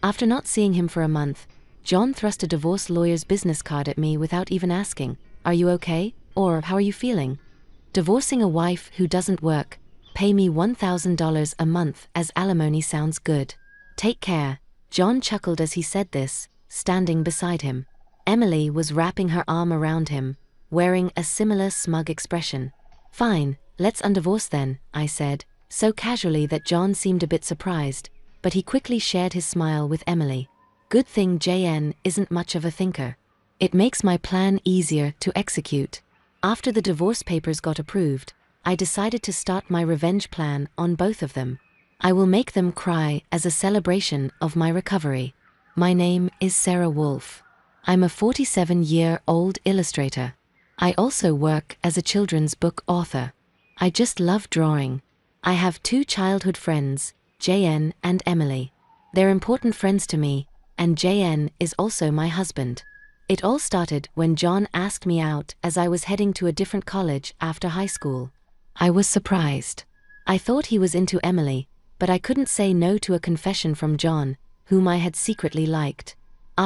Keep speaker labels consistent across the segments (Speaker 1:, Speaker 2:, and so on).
Speaker 1: After not seeing him for a month, John thrust a divorce lawyer's business card at me without even asking, "Are you okay?" or "How are you feeling?" Divorcing a wife who doesn't work, pay me $1,000 a month as alimony sounds good. Take care, John chuckled as he said this, standing beside him. Emily was wrapping her arm around him, wearing a similar smug expression. "Fine, let's undivorce then," I said, so casually that John seemed a bit surprised, but he quickly shared his smile with Emily. Good thing JN isn't much of a thinker. It makes my plan easier to execute. After the divorce papers got approved, I decided to start my revenge plan on both of them. I will make them cry as a celebration of my recovery. My name is Sarah Wolf. I'm a 47-year-old illustrator. I also work as a children's book author. I just love drawing. I have 2 childhood friends, JN and Emily. They're important friends to me, and JN is also my husband. It all started when John asked me out as I was heading to a different college after high school. I was surprised. I thought he was into Emily, but I couldn't say no to a confession from John, whom I had secretly liked.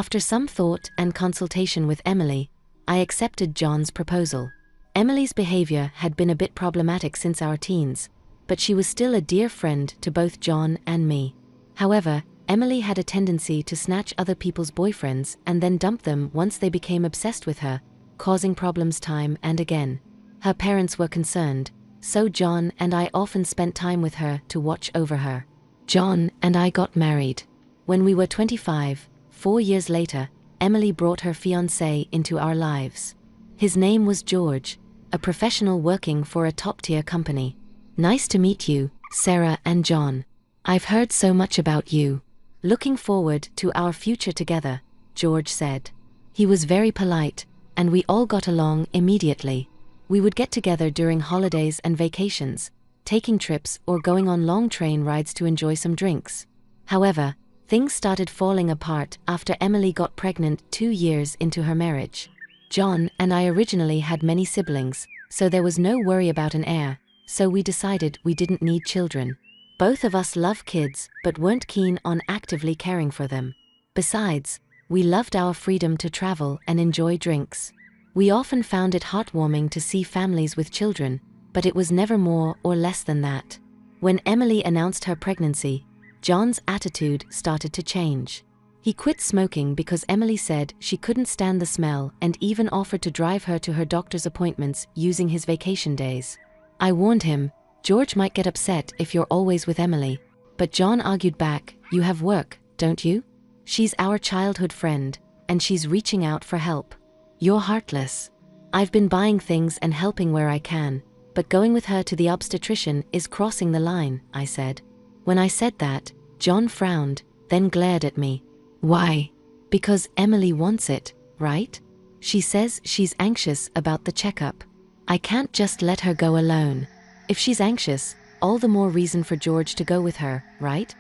Speaker 1: After some thought and consultation with Emily, I accepted John's proposal. Emily's behavior had been a bit problematic since our teens, but she was still a dear friend to both John and me. However, Emily had a tendency to snatch other people's boyfriends and then dump them once they became obsessed with her, causing problems time and again. Her parents were concerned, so John and I often spent time with her to watch over her. John and I got married. When we were 25, 4 years later, Emily brought her fiancé into our lives. His name was George, a professional working for a top-tier company. "Nice to meet you, Sarah and John. I've heard so much about you. Looking forward to our future together," George said. He was very polite, and we all got along immediately. We would get together during holidays and vacations, taking trips or going on long train rides to enjoy some drinks. However, things started falling apart after Emily got pregnant 2 years into her marriage. John and I originally had many siblings, so there was no worry about an heir, so we decided we didn't need children. Both of us love kids, but weren't keen on actively caring for them. Besides, we loved our freedom to travel and enjoy drinks. We often found it heartwarming to see families with children, but it was never more or less than that. When Emily announced her pregnancy, John's attitude started to change. He quit smoking because Emily said she couldn't stand the smell and even offered to drive her to her doctor's appointments using his vacation days. I warned him, "George might get upset if you're always with Emily," but John argued back, "You have work, don't you? She's our childhood friend, and she's reaching out for help. You're heartless. I've been buying things and helping where I can, but going with her to the obstetrician is crossing the line," I said. When I said that, John frowned, then glared at me. "Why?" "Because Emily wants it, right? She says she's anxious about the checkup. I can't just let her go alone. If she's anxious, all the more reason for George to go with her, right?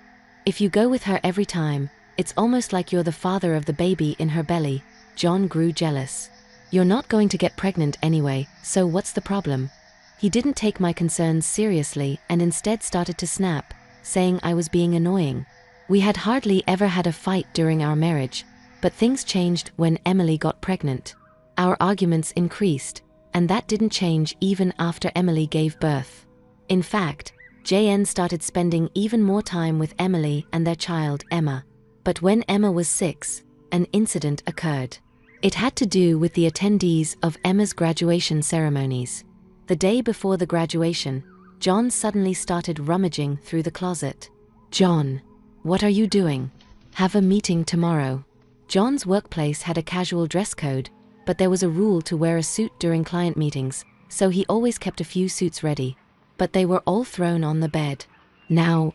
Speaker 1: If you go with her every time, it's almost like you're the father of the baby in her belly." John grew jealous. "You're not going to get pregnant anyway, so what's the problem?" He didn't take my concerns seriously and instead started to snap, saying I was being annoying. We had hardly ever had a fight during our marriage, but things changed when Emily got pregnant. Our arguments increased, and that didn't change even after Emily gave birth. In fact, JN started spending even more time with Emily and their child, Emma. But when Emma was 6, an incident occurred. It had to do with the attendees of Emma's graduation ceremonies. The day before the graduation, John suddenly started rummaging through the closet. "John, what are you doing? Have a meeting tomorrow." John's workplace had a casual dress code, but there was a rule to wear a suit during client meetings, so he always kept a few suits ready. But they were all thrown on the bed. "Now,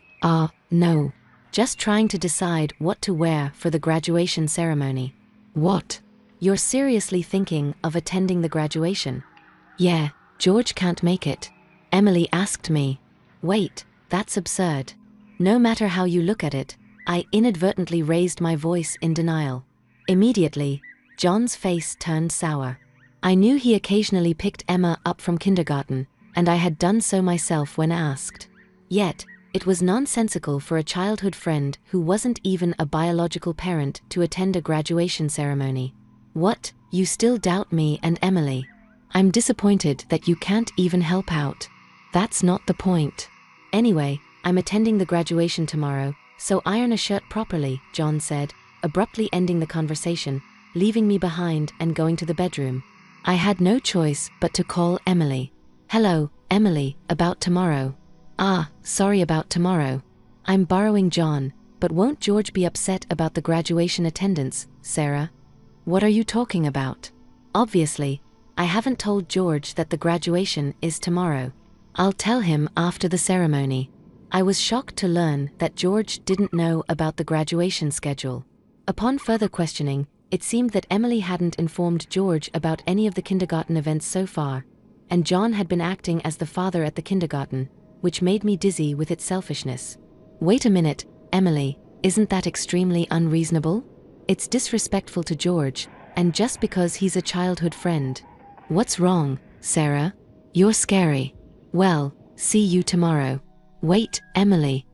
Speaker 1: no. Just trying to decide what to wear for the graduation ceremony." "What? You're seriously thinking of attending the graduation?" "Yeah, George can't make it." Emily asked me. "Wait, that's absurd." No matter how you look at it, I inadvertently raised my voice in denial. Immediately, John's face turned sour. I knew he occasionally picked Emma up from kindergarten, and I had done so myself when asked. Yet, It was nonsensical for a childhood friend who wasn't even a biological parent to attend a graduation ceremony. What, you still doubt me and Emily? I'm disappointed that you can't even help out. That's not the point. Anyway, I'm attending the graduation tomorrow, so iron a shirt properly, John said, abruptly ending the conversation, leaving me behind and going to the bedroom. I had no choice but to call Emily. Hello, Emily, about tomorrow. Ah, sorry about tomorrow. I'm borrowing John, but won't George be upset about the graduation attendance, Sarah? What are you talking about? Obviously, I haven't told George that the graduation is tomorrow. I'll tell him after the ceremony. I was shocked to learn that George didn't know about the graduation schedule. Upon further questioning, it seemed that Emily hadn't informed George about any of the kindergarten events so far, and John had been acting as the father at the kindergarten, which made me dizzy with its selfishness. Wait a minute, Emily, isn't that extremely unreasonable? It's disrespectful to George, and just because he's a childhood friend. What's wrong, Sarah? You're scary. Well, see you tomorrow. Wait, Emily.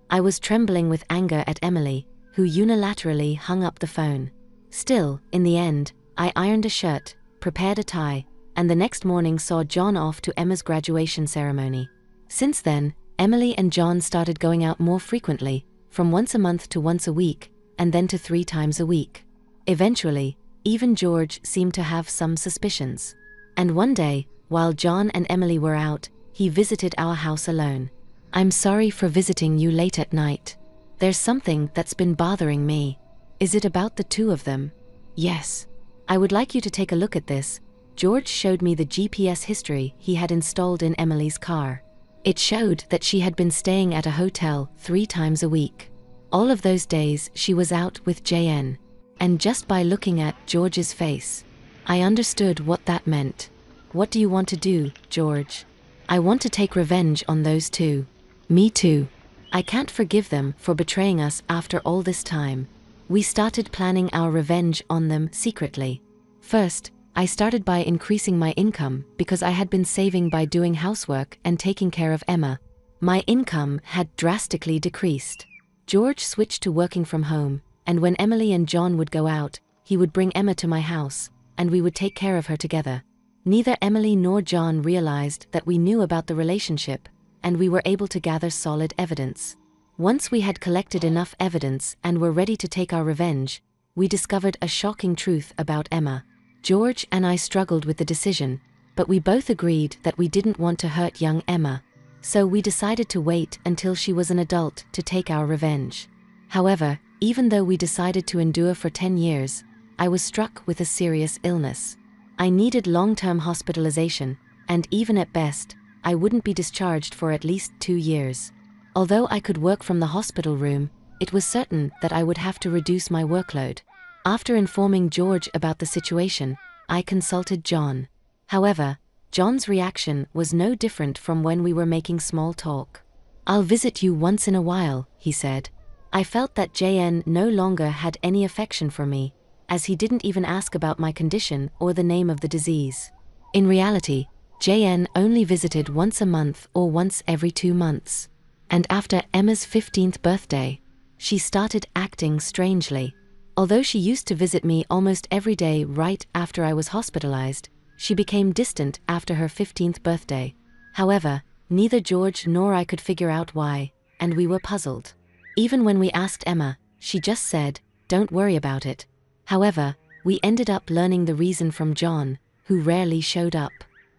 Speaker 1: I was trembling with anger at Emily, who unilaterally hung up the phone. Still, in the end, I ironed a shirt, prepared a tie, and the next morning saw John off to Emma's graduation ceremony. Since then, Emily and John started going out more frequently, from once a month to once a week, and then to 3 times a week. Eventually, even George seemed to have some suspicions. And one day, while John and Emily were out, he visited our house alone. I'm sorry for visiting you late at night. There's something that's been bothering me. Is it about the two of them? Yes. I would like you to take a look at this. George showed me the GPS history he had installed in Emily's car. It showed that she had been staying at a hotel 3 times a week. All of those days she was out with JN. And just by looking at George's face, I understood what that meant. What do you want to do, George? I want to take revenge on those two. Me too. I can't forgive them for betraying us after all this time. We started planning our revenge on them secretly. First, I started by increasing my income because I had been saving by doing housework and taking care of Emma. My income had drastically decreased. George switched to working from home, and when Emily and John would go out, he would bring Emma to my house, and we would take care of her together. Neither Emily nor John realized that we knew about the relationship, and we were able to gather solid evidence. Once we had collected enough evidence and were ready to take our revenge, we discovered a shocking truth about Emma. George and I struggled with the decision, but we both agreed that we didn't want to hurt young Emma, so we decided to wait until she was an adult to take our revenge. However, even though we decided to endure for 10 years, I was struck with a serious illness. I needed long-term hospitalization, and even at best, I wouldn't be discharged for at least 2 years. Although I could work from the hospital room, it was certain that I would have to reduce my workload. After informing George about the situation, I consulted John. However, John's reaction was no different from when we were making small talk. I'll visit you once in a while, he said. I felt that JN no longer had any affection for me, as he didn't even ask about my condition or the name of the disease. In reality, JN only visited once a month or once every 2 months. And after Emma's 15th birthday, she started acting strangely. Although she used to visit me almost every day right after I was hospitalized, she became distant after her 15th birthday. However, neither George nor I could figure out why, and we were puzzled. Even when we asked Emma, she just said, "Don't worry about it." However, we ended up learning the reason from John, who rarely showed up.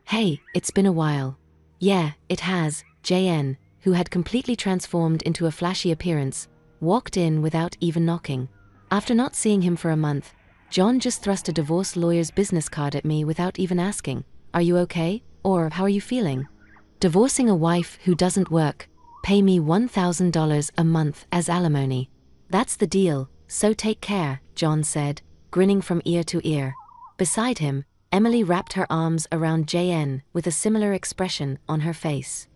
Speaker 1: Hey, it's been a while. Yeah, it has. JN, who had completely transformed into a flashy appearance, walked in without even knocking. After not seeing him for a month, John just thrust a divorce lawyer's business card at me without even asking, "Are you okay?" or "How are you feeling?" Divorcing a wife who doesn't work, pay me $1,000 a month as alimony. That's the deal, so take care, John said, grinning from ear to ear. Beside him, Emily wrapped her arms around JN with a similar expression on her face.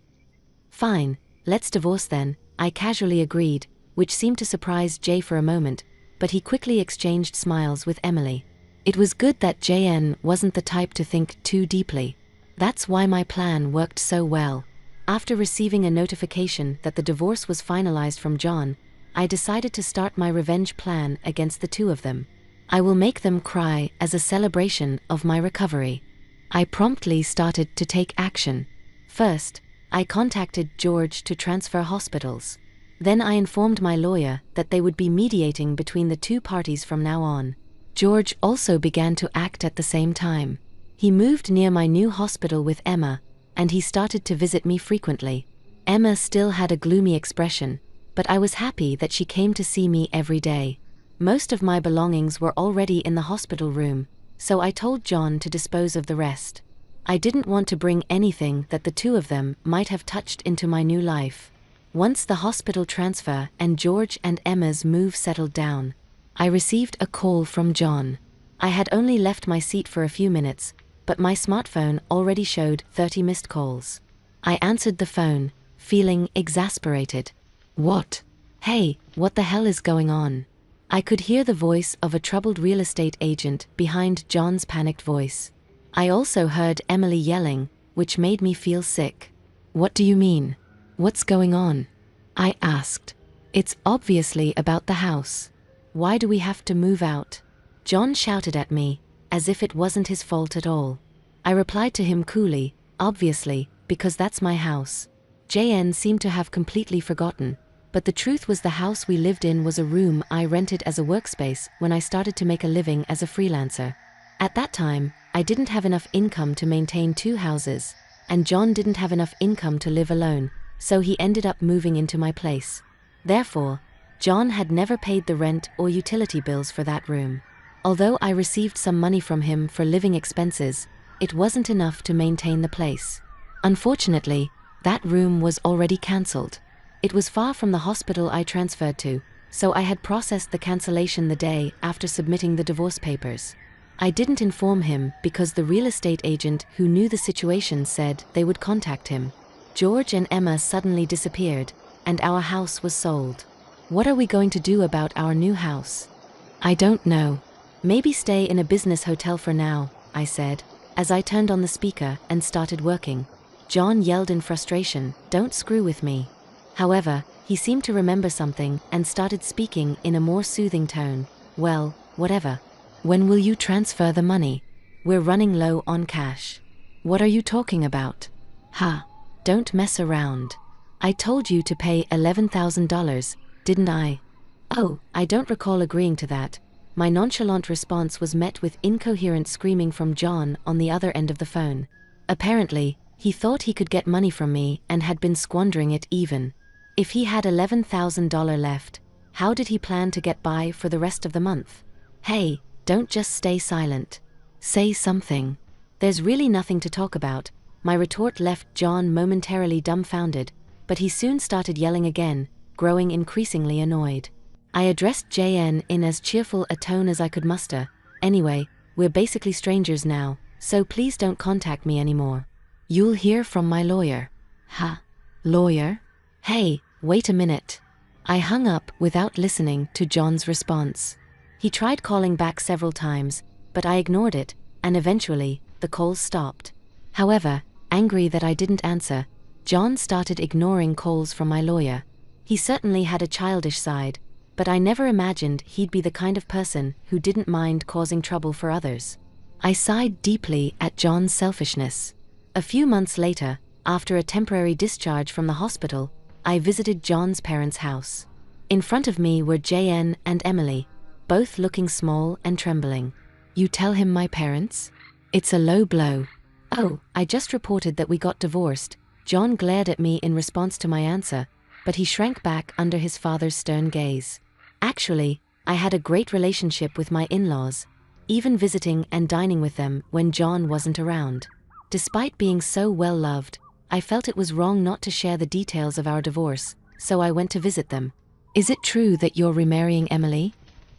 Speaker 1: Fine, let's divorce then, I casually agreed, which seemed to surprise Jay for a moment, but he quickly exchanged smiles with Emily. It was good that JN wasn't the type to think too deeply. That's why my plan worked so well. After receiving a notification that the divorce was finalized from John, I decided to start my revenge plan against the two of them. I will make them cry as a celebration of my recovery. I promptly started to take action. First, I contacted George to transfer hospitals. Then I informed my lawyer that they would be mediating between the two parties from now on. George also began to act at the same time. He moved near my new hospital with Emma, and he started to visit me frequently. Emma still had a gloomy expression, but I was happy that she came to see me every day. Most of my belongings were already in the hospital room, so I told John to dispose of the rest. I didn't want to bring anything that the two of them might have touched into my new life. Once the hospital transfer and George and Emma's move settled down, I received a call from John. I had only left my seat for a few minutes, but my smartphone already showed 30 missed calls. I answered the phone, feeling exasperated. What? Hey, what the hell is going on? I could hear the voice of a troubled real estate agent behind John's panicked voice. I also heard Emily yelling, which made me feel sick. What do you mean? What's going on? I asked. It's obviously about the house. Why do we have to move out? John shouted at me, as if it wasn't his fault at all. I replied to him coolly, obviously, because that's my house. JN seemed to have completely forgotten, but the truth was the house we lived in was a room I rented as a workspace when I started to make a living as a freelancer. At that time, I didn't have enough income to maintain two houses, and John didn't have enough income to live alone, so he ended up moving into my place. Therefore, John had never paid the rent or utility bills for that room. Although I received some money from him for living expenses, it wasn't enough to maintain the place. Unfortunately, that room was already cancelled. It was far from the hospital I transferred to, so I had processed the cancellation the day after submitting the divorce papers. I didn't inform him because the real estate agent who knew the situation said they would contact him. George and Emma suddenly disappeared, and our house was sold. What are we going to do about our new house? I don't know. Maybe stay in a business hotel for now, I said, as I turned on the speaker and started working. John yelled in frustration, "Don't screw with me." However, he seemed to remember something and started speaking in a more soothing tone. Well, whatever. When will you transfer the money? We're running low on cash. What are you talking about? Ha! Don't mess around. I told you to pay $11,000, didn't I? Oh, I don't recall agreeing to that. My nonchalant response was met with incoherent screaming from John on the other end of the phone. Apparently, he thought he could get money from me and had been squandering it even. If he had $11,000 left, how did he plan to get by for the rest of the month? Hey, don't just stay silent. Say something. There's really nothing to talk about. My retort left John momentarily dumbfounded, but he soon started yelling again, growing increasingly annoyed. I addressed JN in as cheerful a tone as I could muster. Anyway, we're basically strangers now, so please don't contact me anymore. You'll hear from my lawyer. Ha? Lawyer? Hey, wait a minute. I hung up without listening to John's response. He tried calling back several times, but I ignored it, and eventually, the calls stopped. However, angry that I didn't answer, John started ignoring calls from my lawyer. He certainly had a childish side, but I never imagined he'd be the kind of person who didn't mind causing trouble for others. I sighed deeply at John's selfishness. A few months later, after a temporary discharge from the hospital, I visited John's parents' house. In front of me were JN and Emily, both looking small and trembling. You tell him my parents? It's a low blow. Oh, I just reported that we got divorced. John glared at me in response to my answer, but he shrank back under his father's stern gaze. Actually, I had a great relationship with my in-laws, even visiting and dining with them when John wasn't around. Despite being so well loved, I felt it was wrong not to share the details of our divorce, so I went to visit them. Is it true that you're remarrying Emily?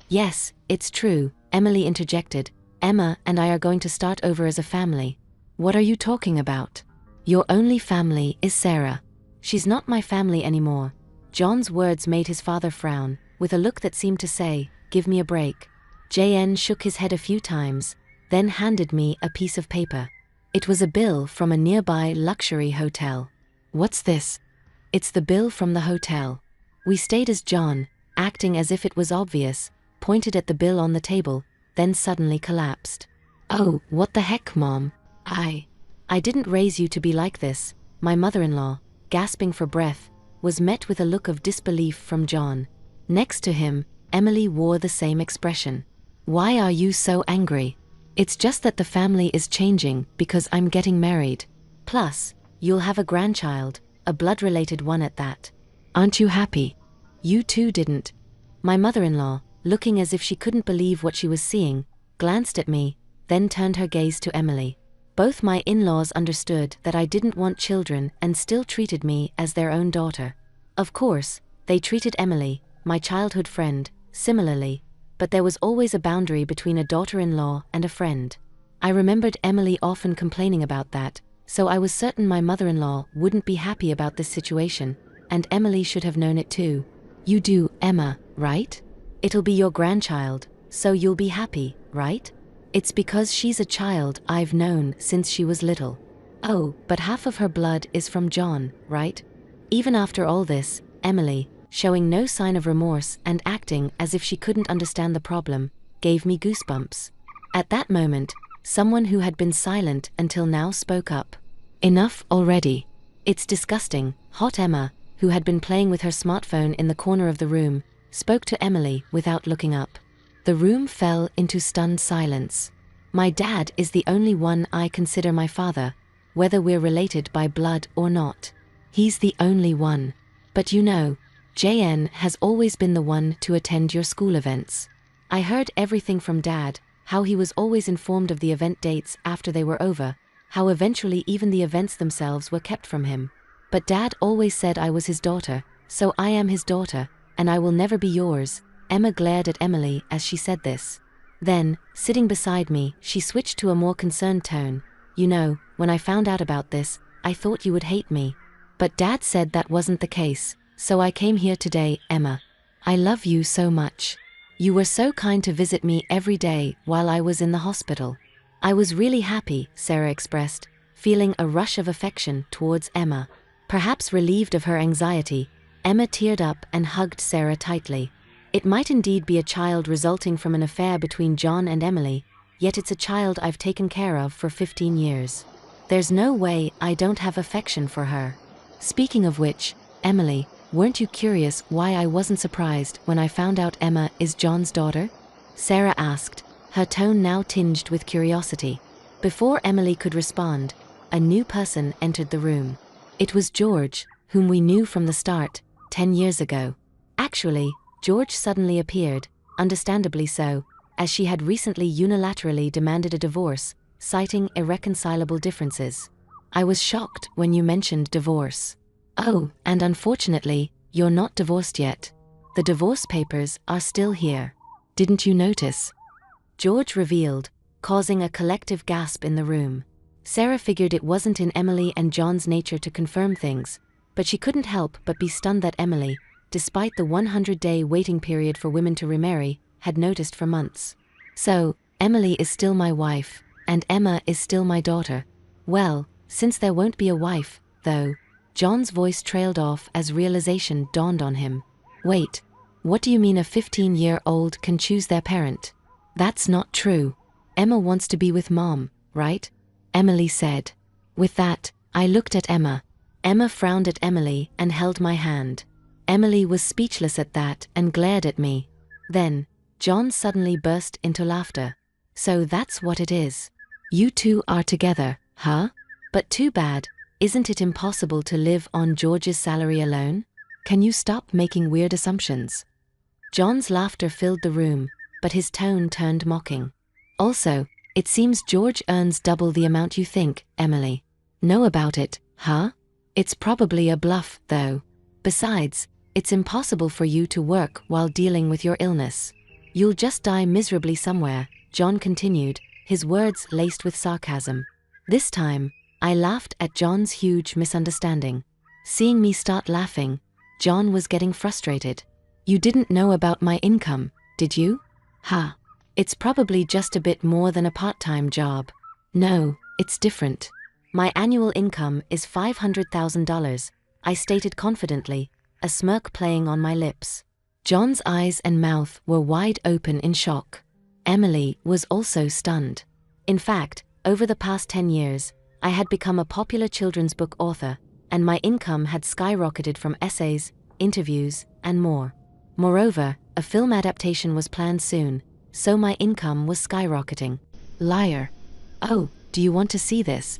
Speaker 1: Yes, it's true, Emily interjected. Emma and I are going to start over as a family. What are you talking about? Your only family is Sarah. She's not my family anymore. John's words made his father frown, with a look that seemed to say, give me a break. JN shook his head a few times, then handed me a piece of paper. It was a bill from a nearby luxury hotel. What's this? It's the bill from the hotel. We stayed as John, acting as if it was obvious, pointed at the bill on the table, then suddenly collapsed. Oh, what the heck, Mom? I didn't raise you to be like this. My mother-in-law, gasping for breath, was met with a look of disbelief from John. Next to him, Emily wore the same expression. Why are you so angry? It's just that the family is changing because I'm getting married. Plus, you'll have a grandchild, a blood-related one at that. Aren't you happy? You too didn't. My mother-in-law, looking as if she couldn't believe what she was seeing, glanced at me, then turned her gaze to Emily. Both my in-laws understood that I didn't want children and still treated me as their own daughter. Of course, they treated Emily, my childhood friend, similarly, but there was always a boundary between a daughter-in-law and a friend. I remembered Emily often complaining about that, so I was certain my mother-in-law wouldn't be happy about this situation, and Emily should have known it too. You do, Emma, right? It'll be your grandchild, so you'll be happy, right? It's because she's a child I've known since she was little. Oh, but half of her blood is from John, right? Even after all this, Emily, showing no sign of remorse and acting as if she couldn't understand the problem, gave me goosebumps. At that moment, someone who had been silent until now spoke up. Enough already. It's disgusting. Hot Emma, who had been playing with her smartphone in the corner of the room, spoke to Emily without looking up. The room fell into stunned silence. My dad is the only one I consider my father, whether we're related by blood or not. He's the only one. But you know, JN has always been the one to attend your school events. I heard everything from Dad, how he was always informed of the event dates after they were over, how eventually even the events themselves were kept from him. But Dad always said I was his daughter, so I am his daughter, and I will never be yours. Emma glared at Emily as she said this. Then, sitting beside me, she switched to a more concerned tone. You know, when I found out about this, I thought you would hate me. But Dad said that wasn't the case, so I came here today, Emma. I love you so much. You were so kind to visit me every day while I was in the hospital. I was really happy, Sarah expressed, feeling a rush of affection towards Emma. Perhaps relieved of her anxiety, Emma teared up and hugged Sarah tightly. It might indeed be a child resulting from an affair between John and Emily, yet it's a child I've taken care of for 15 years. There's no way I don't have affection for her. Speaking of which, Emily, weren't you curious why I wasn't surprised when I found out Emma is John's daughter? Sarah asked, her tone now tinged with curiosity. Before Emily could respond, a new person entered the room. It was George, whom we knew from the start, 10 years ago. Actually, George suddenly appeared, understandably so, as she had recently unilaterally demanded a divorce, citing irreconcilable differences. I was shocked when you mentioned divorce. Oh, and unfortunately, you're not divorced yet. The divorce papers are still here. Didn't you notice? George revealed, causing a collective gasp in the room. Sarah figured it wasn't in Emily and John's nature to confirm things, but she couldn't help but be stunned that Emily, despite the 100-day waiting period for women to remarry, had noticed for months. So, Emily is still my wife, and Emma is still my daughter. Well, since there won't be a wife, though, John's voice trailed off as realization dawned on him. Wait, what do you mean a 15-year-old can choose their parent? That's not true. Emma wants to be with Mom, right? Emily said. With that, I looked at Emma. Emma frowned at Emily and held my hand. Emily was speechless at that and glared at me. Then, John suddenly burst into laughter. So that's what it is. You two are together, huh? But too bad, isn't it impossible to live on George's salary alone? Can you stop making weird assumptions? John's laughter filled the room, but his tone turned mocking. Also, it seems George earns double the amount you think, Emily. Know about it, huh? It's probably a bluff, though. Besides, it's impossible for you to work while dealing with your illness. You'll just die miserably somewhere, John continued, his words laced with sarcasm. This time, I laughed at John's huge misunderstanding. Seeing me start laughing, John was getting frustrated. You didn't know about my income, did you? Ha. It's probably just a bit more than a part-time job. No, it's different. My annual income is $500,000, I stated confidently, a smirk playing on my lips. John's eyes and mouth were wide open in shock. Emily was also stunned. In fact, over the past 10 years, I had become a popular children's book author, and my income had skyrocketed from essays, interviews, and more. Moreover, a film adaptation was planned soon, so my income was skyrocketing. Liar. Oh, do you want to see this?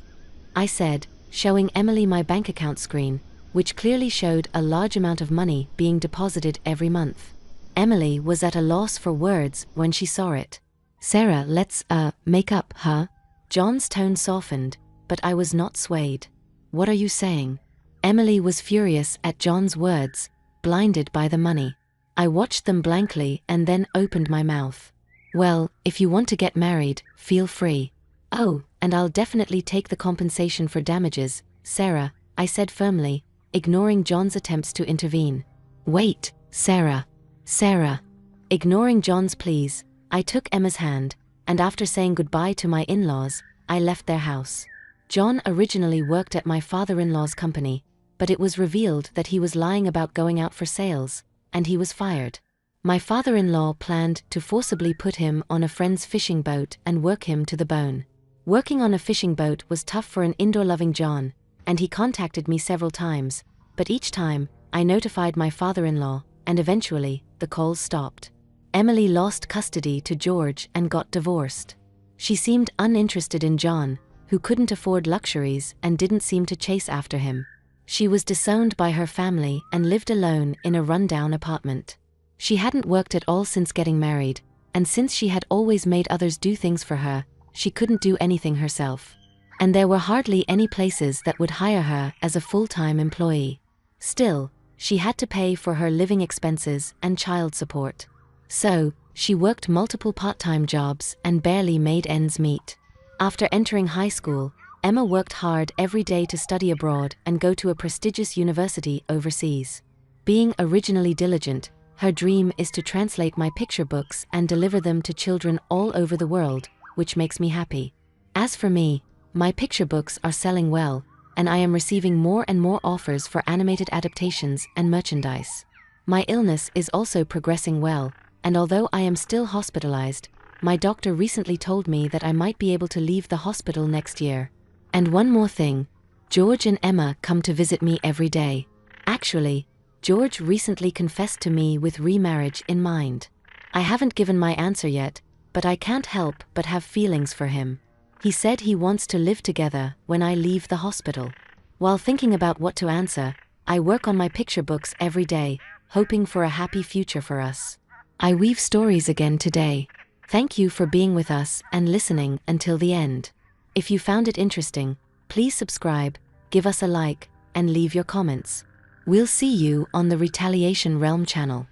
Speaker 1: I said, showing Emily my bank account screen, which clearly showed a large amount of money being deposited every month. Emily was at a loss for words when she saw it. Sarah, let's, make up, huh? John's tone softened, but I was not swayed. What are you saying? Emily was furious at John's words, blinded by the money. I watched them blankly and then opened my mouth. Well, if you want to get married, feel free. Oh, and I'll definitely take the compensation for damages, Sarah, I said firmly, ignoring John's attempts to intervene. Wait, Sarah. Sarah. Ignoring John's pleas, I took Emma's hand, and after saying goodbye to my in-laws, I left their house. John originally worked at my father-in-law's company, but it was revealed that he was lying about going out for sales, and he was fired. My father-in-law planned to forcibly put him on a friend's fishing boat and work him to the bone. Working on a fishing boat was tough for an indoor-loving John, and he contacted me several times, but each time, I notified my father-in-law, and eventually, the calls stopped. Emily lost custody to George and got divorced. She seemed uninterested in John, who couldn't afford luxuries and didn't seem to chase after him. She was disowned by her family and lived alone in a rundown apartment. She hadn't worked at all since getting married, and since she had always made others do things for her, she couldn't do anything herself. And there were hardly any places that would hire her as a full-time employee. Still, she had to pay for her living expenses and child support. So, she worked multiple part-time jobs and barely made ends meet. After entering high school, Emma worked hard every day to study abroad and go to a prestigious university overseas. Being originally diligent, her dream is to translate my picture books and deliver them to children all over the world, which makes me happy. As for me, my picture books are selling well, and I am receiving more and more offers for animated adaptations and merchandise. My illness is also progressing well, and although I am still hospitalized, my doctor recently told me that I might be able to leave the hospital next year. And one more thing, George and Emma come to visit me every day. Actually, George recently confessed to me with remarriage in mind. I haven't given my answer yet, but I can't help but have feelings for him. He said he wants to live together when I leave the hospital. While thinking about what to answer, I work on my picture books every day, hoping for a happy future for us. I weave stories again today. Thank you for being with us and listening until the end. If you found it interesting, please subscribe, give us a like, and leave your comments. We'll see you on the Retaliation Realm channel.